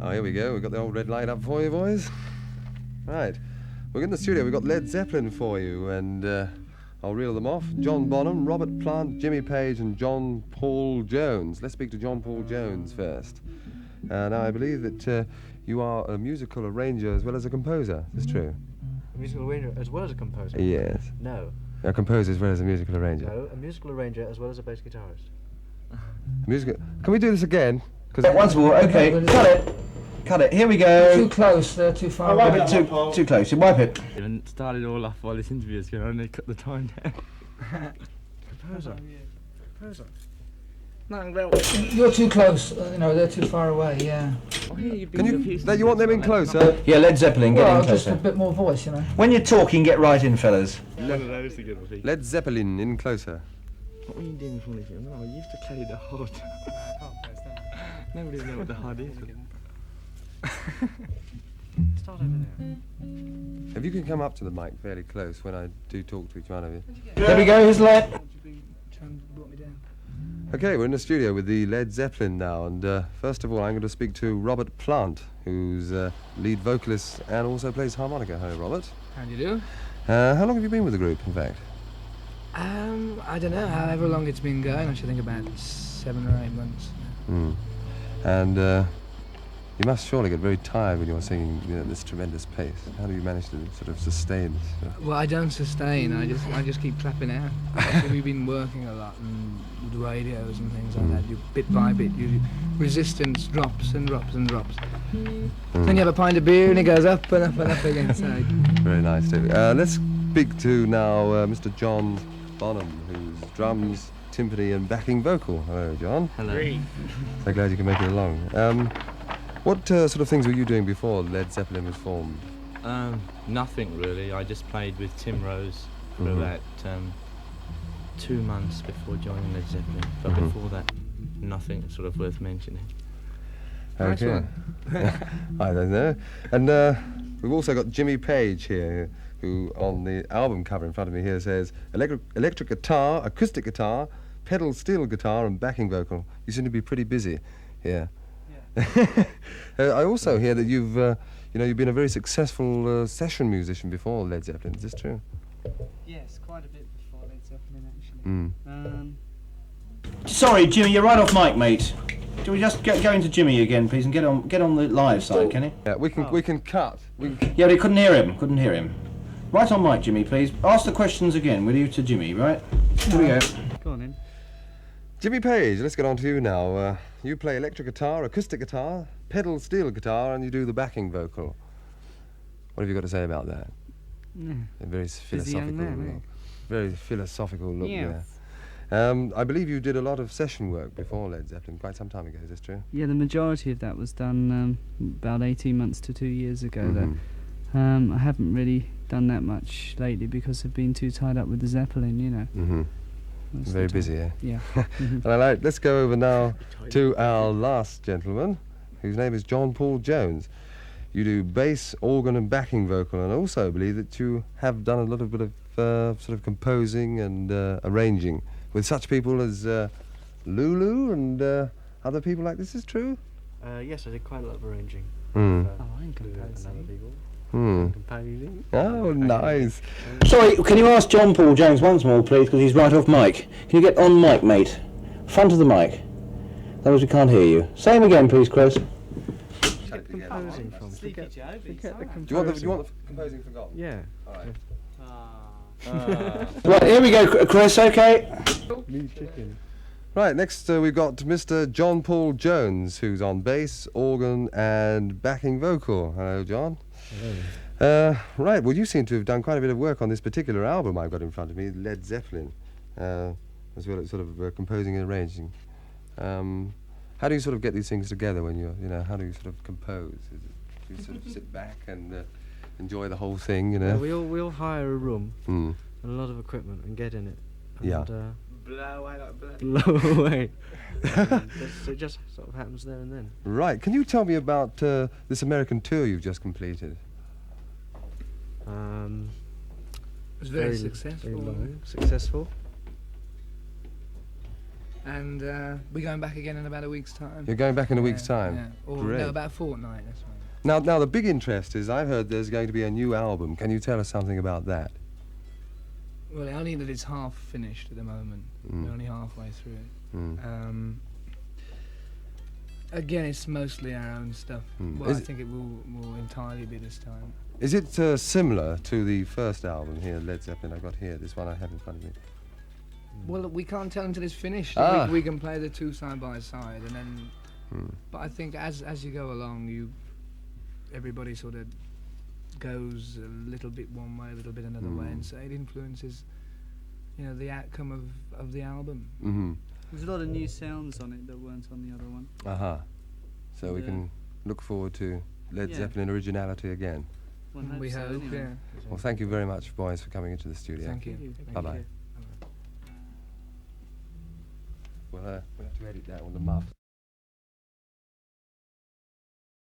Oh, here we go. We've got the old red light up for you, boys. Right. We're in the studio. We've got Led Zeppelin for you, and I'll reel them off. John Bonham, Robert Plant, Jimmy Page, and John Paul Jones. Let's speak to John Paul Jones first. Now, I believe that you are a musical arranger as well as a composer. Is this true? A musical arranger as well as a composer? Yes. No. A composer as well as a musical arranger? No, a musical arranger as well as a bass guitarist. Can we do this again? Once more, okay. Cut it. Cut it. Here we go. Too close, they're too far away. Wipe it too close. You wipe it. And started all off while this interview is going on, and they cut the time down. Composer. Composer. You're too close, they're too far away, yeah. You want them in closer? Yeah, Led Zeppelin, get in closer. Just a bit more voice, When you're talking, get right in, fellas. None of those together, please. Led Zeppelin in closer. What were you doing from this? No, you used to carry the hod. Nobody knows what the hod is. Start over there. If you can come up to the mic fairly close when I do talk to each one of you. There we go, here's Led. Okay, we're in the studio with the Led Zeppelin now, and first of all I'm going to speak to Robert Plant, who's lead vocalist and also plays harmonica. Hello, Robert. How do you do? How long have you been with the group, in fact? I don't know, however long it's been going, I should think about 7 or 8 months. And you must surely get very tired when you're singing at this tremendous pace. How do you manage to sort of sustain this? Well, I don't sustain, I just keep clapping out. We've been working a lot and with radios and things like that. You bit by bit, resistance drops and drops and drops. Then you have a pint of beer and it goes up and up and up again. So. Very nice too. Let's speak to now Mr. John Bonham, who's drums, timpani and backing vocal. Hello, John. Hello. So glad you can make it along. What sort of things were you doing before Led Zeppelin was formed? Nothing really. I just played with Tim Rose for about 2 months before joining Led Zeppelin. But before that, nothing sort of worth mentioning. Okay. I don't know. And we've also got Jimmy Page here, who on the album cover in front of me here says electric guitar, acoustic guitar, pedal steel guitar and backing vocal. You seem to be pretty busy here. I also hear that you've been a very successful session musician before Led Zeppelin. Is this true? Yes, quite a bit before Led Zeppelin, actually. Sorry, Jimmy, you're right off mic, mate. Can we just go into Jimmy again, please, and get on the live side, can you? Yeah, we can cut. Yeah, but he couldn't hear him. Right on mic, Jimmy, please. Ask the questions again, will you, to Jimmy, right? Here we go. Go on then. Jimmy Page, let's get on to you now. You play electric guitar, acoustic guitar, pedal steel guitar, and you do the backing vocal. What have you got to say about that? A very philosophical look Yes. there. I believe you did a lot of session work before Led Zeppelin, quite some time ago, is this true? Yeah, the majority of that was done about 18 months to 2 years ago. Though. I haven't really done that much lately because I've been too tied up with the Zeppelin, Very busy, eh? Yeah. And let's go over now to our last gentleman, whose name is John Paul Jones. You do bass, organ and backing vocal, and also believe that you have done a little bit of sort of composing and arranging with such people as Lulu and other people like this. Is true? Yes, I did quite a lot of arranging. I'm composing. Other people. Composing. Oh, nice. Sorry, can you ask John Paul Jones once more, please, because he's right off mic. Can you get on mic, mate? Front of the mic. Otherwise we can't hear you. Say him again, please, Chris. Composing from. Forget the composing. Do you want the composing forgotten? Yeah. All right. Right, here we go, Chris, okay? Right, next we've got Mr. John Paul Jones, who's on bass, organ and backing vocal. Hello, John. Hello. Right, well, you seem to have done quite a bit of work on this particular album I've got in front of me, Led Zeppelin, as well as sort of composing and arranging. How do you sort of get these things together when how do you sort of compose? Do you sort of sit back and enjoy the whole thing, Yeah, we'll hire a room Mm. and a lot of equipment and get in it. And, Yeah. Blow away like blood. blow away. It just sort of happens there and then. Right, can you tell me about this American tour you've just completed? It was very successful. Very long, successful. And we're going back again in about a week's time. You're going back in a week's Yeah, time. Yeah. Or Great. no, about a fortnight. That's right. Now the big interest is I've heard there's going to be a new album. Can you tell us something about that? Well, only that it's half finished at the moment. Mm. We're only halfway through it. Mm. Again, it's mostly our own stuff. Mm. Well, Is I it- think it will entirely be this time. Is it similar to the first album here, Led Zeppelin? I got here, this one I have in front of me. Well, we can't tell until it's finished. Ah. We can play the two side by side, and then. Mm. But I think as you go along, everybody sort of goes a little bit one way, a little bit another way, and so it influences, the outcome of the album. Mm-hmm. There's a lot of new sounds on it that weren't on the other one. Aha. So we Yeah. can look forward to Led Yeah. Zeppelin originality again. One hopes We so, hope, anyway. yeah. Well, thank you very much, boys, for coming into the studio. Thank you. Thank you. Bye-bye. Well, we'll have to edit that on the muff.